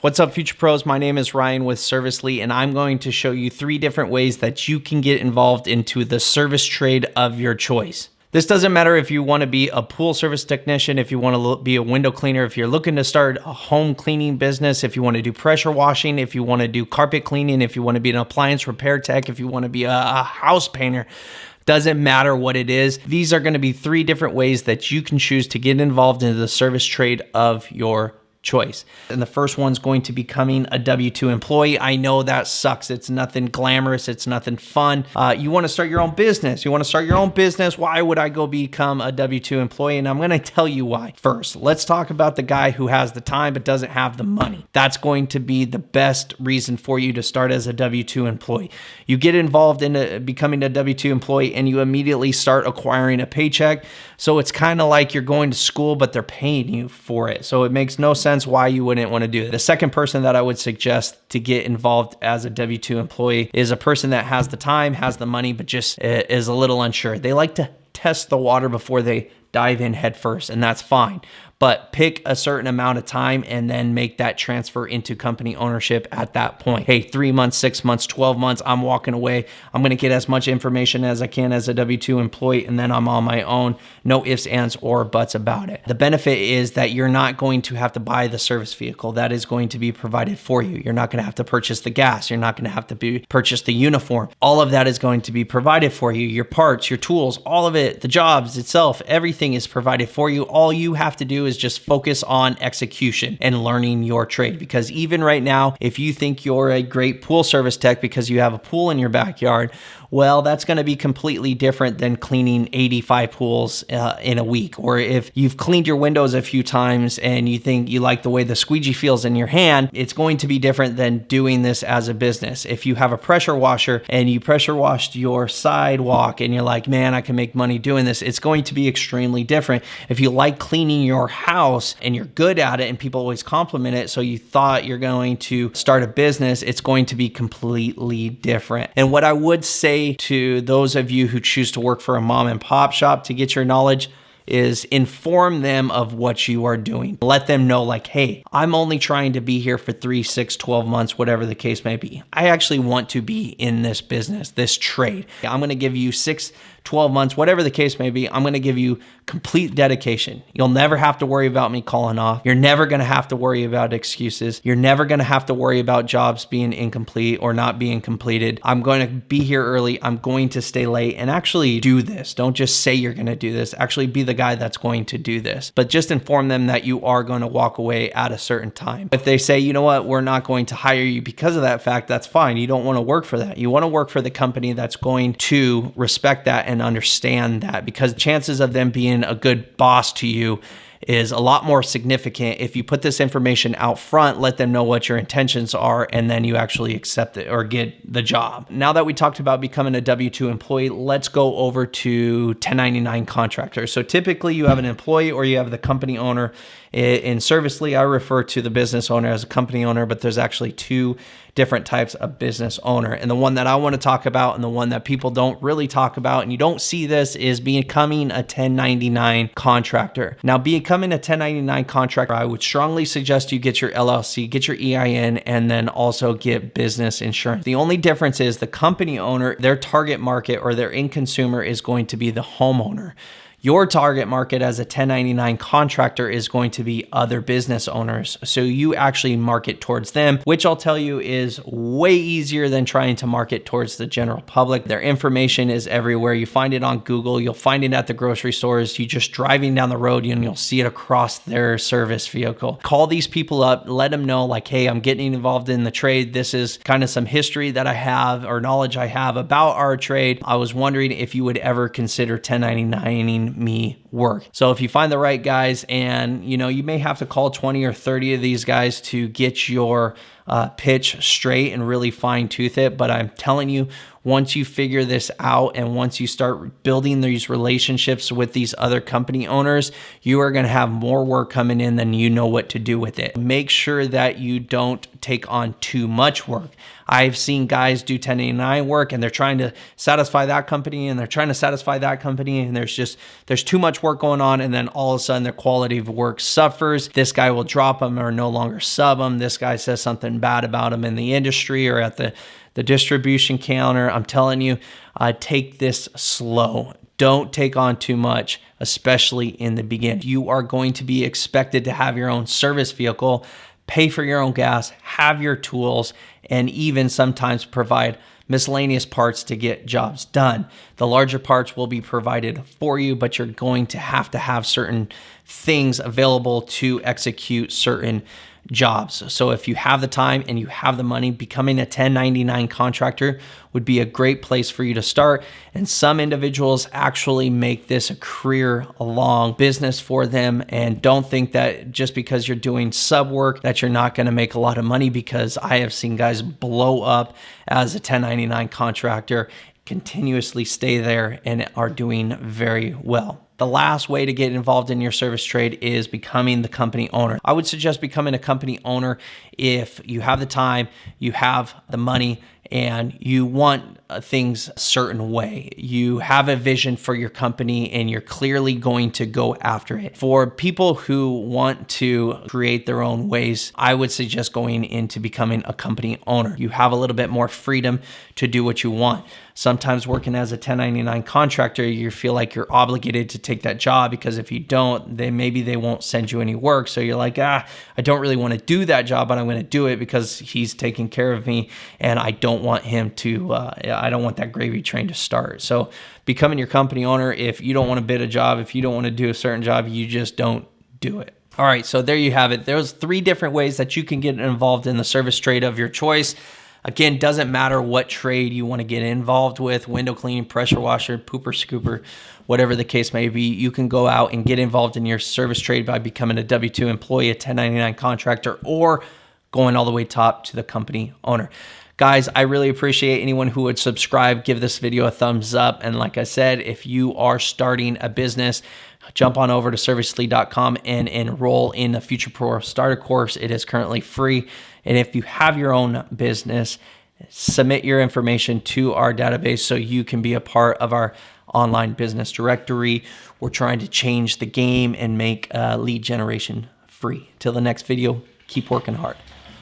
What's up, Future Pros? My name is Ryan with Servicely, and I'm going to show you 3 different ways that you can get involved into the service trade of your choice. This doesn't matter if you want to be a pool service technician, if you want to be a window cleaner, if you're looking to start a home cleaning business, if you want to do pressure washing, if you want to do carpet cleaning, if you want to be an appliance repair tech, if you want to be a house painter. Doesn't matter what it is. These are going to be 3 different ways that you can choose to get involved into the service trade of your choice. And the first one's going to be becoming a W-2 employee. I know that sucks. It's nothing glamorous. It's nothing fun. You want to start your own business. Why would I go become a W-2 employee? And I'm going to tell you why. First, let's talk about the guy who has the time but doesn't have the money. That's going to be the best reason for you to start as a W-2 employee. You get involved in becoming a W-2 employee and you immediately start acquiring a paycheck. So it's kind of like you're going to school, but they're paying you for it. So it makes no sense why you wouldn't want to do it. The second person that I would suggest to get involved as a W-2 employee is a person that has the time, has the money, but just is a little unsure. They like to test the water before they dive in head first, and that's fine. But pick a certain amount of time and then make that transfer into company ownership at that point. Hey, 3 months, 6 months, 12 months, I'm walking away. I'm going to get as much information as I can as a W-2 employee, and then I'm on my own. No ifs, ands, or buts about it. The benefit is that you're not going to have to buy the service vehicle. That is going to be provided for you. You're not going to have to purchase the gas. You're not going to have to purchase the uniform. All of that is going to be provided for you. Your parts, your tools, all of it, the jobs itself, everything is provided for you. All you have to do is just focus on execution and learning your trade. Because even right now, if you think you're a great pool service tech because you have a pool in your backyard, well, that's going to be completely different than cleaning 85 pools in a week. Or if you've cleaned your windows a few times and you think you like the way the squeegee feels in your hand, it's going to be different than doing this as a business. If you have a pressure washer and you pressure washed your sidewalk and you're like, man, I can make money doing this, it's going to be extremely different. If you like cleaning your house and you're good at it and people always compliment it, so you thought you're going to start a business, it's going to be completely different. And what I would say to those of you who choose to work for a mom and pop shop to get your knowledge is inform them of what you are doing. Let them know like, hey, I'm only trying to be here for 3, 6, 12 months, whatever the case may be. I actually want to be in this business, this trade. I'm going to give you 6, 12 months, whatever the case may be. I'm going to give you complete dedication. You'll never have to worry about me calling off. You're never going to have to worry about excuses. You're never going to have to worry about jobs being incomplete or not being completed. I'm going to be here early. I'm going to stay late and actually do this. Don't just say you're going to do this. Actually be the guy that's going to do this. But just inform them that you are going to walk away at a certain time. If they say, you know what, we're not going to hire you because of that fact, that's fine. You don't want to work for that. You want to work for the company that's going to respect that and understand that, because chances of them being a good boss to you is a lot more significant if you put this information out front, let them know what your intentions are, and then you actually accept it or get the job. Now that we talked about becoming a W-2 employee, let's go over to 1099 contractors. So typically you have an employee or you have the company owner. In Servicely, I refer to the business owner as a company owner, but there's actually 2 different types of business owner. And the one that I want to talk about and the one that people don't really talk about, and you don't see this, is becoming a 1099 contractor. Now, becoming a 1099 contractor, I would strongly suggest you get your LLC, get your EIN, and then also get business insurance. The only difference is the company owner, their target market or their end consumer is going to be the homeowner. Your target market as a 1099 contractor is going to be other business owners. So you actually market towards them, which I'll tell you is way easier than trying to market towards the general public. Their information is everywhere. You find it on Google. You'll find it at the grocery stores. You just driving down the road and you'll see it across their service vehicle. Call these people up, let them know like, hey, I'm getting involved in the trade. This is kind of some history that I have or knowledge I have about our trade. I was wondering if you would ever consider 1099ing me work. So if you find the right guys, and you may have to call 20 or 30 of these guys to get your pitch straight and really fine tooth it. But I'm telling you, once you figure this out and once you start building these relationships with these other company owners, you are going to have more work coming in than you know what to do with it. Make sure that you don't take on too much work. I've seen guys do 1099 work and they're trying to satisfy that company and they're trying to satisfy that company, and there's too much work going on, and then all of a sudden their quality of work suffers. This guy will drop them or no longer sub them. This guy says something bad about him in the industry or at the distribution counter. I'm telling you, take this slow. Don't take on too much, especially in the beginning. You are going to be expected to have your own service vehicle, pay for your own gas, have your tools, and even sometimes provide miscellaneous parts to get jobs done. The larger parts will be provided for you, but you're going to have certain things available to execute certain jobs. So if you have the time and you have the money, becoming a 1099 contractor would be a great place for you to start. And some individuals actually make this a career-long business for them. And don't think that just because you're doing sub work that you're not going to make a lot of money, because I have seen guys blow up as a 1099 contractor, continuously stay there, and are doing very well. The last way to get involved in your service trade is becoming the company owner. I would suggest becoming a company owner if you have the time, you have the money, and you want things a certain way. You have a vision for your company and you're clearly going to go after it. For people who want to create their own ways, I would suggest going into becoming a company owner. You have a little bit more freedom to do what you want. Sometimes working as a 1099 contractor, you feel like you're obligated to take that job, because if you don't, then maybe they won't send you any work. So you're like, I don't really want to do that job, but I'm going to do it because he's taking care of me, and I don't want him to, I don't want that gravy train to start. So becoming your company owner, if you don't want to bid a job, if you don't want to do a certain job, you just don't do it. All right, so there you have it. There's 3 different ways that you can get involved in the service trade of your choice. Again, doesn't matter what trade you want to get involved with, window cleaning, pressure washer, pooper, scooper, whatever the case may be, you can go out and get involved in your service trade by becoming a W-2 employee, a 1099 contractor, or going all the way top to the company owner. Guys, I really appreciate anyone who would subscribe, give this video a thumbs up. And like I said, if you are starting a business, jump on over to servicely.com and enroll in the Future Pro Starter course. It is currently free. And if you have your own business, submit your information to our database so you can be a part of our online business directory. We're trying to change the game and make lead generation free. Till the next video, keep working hard.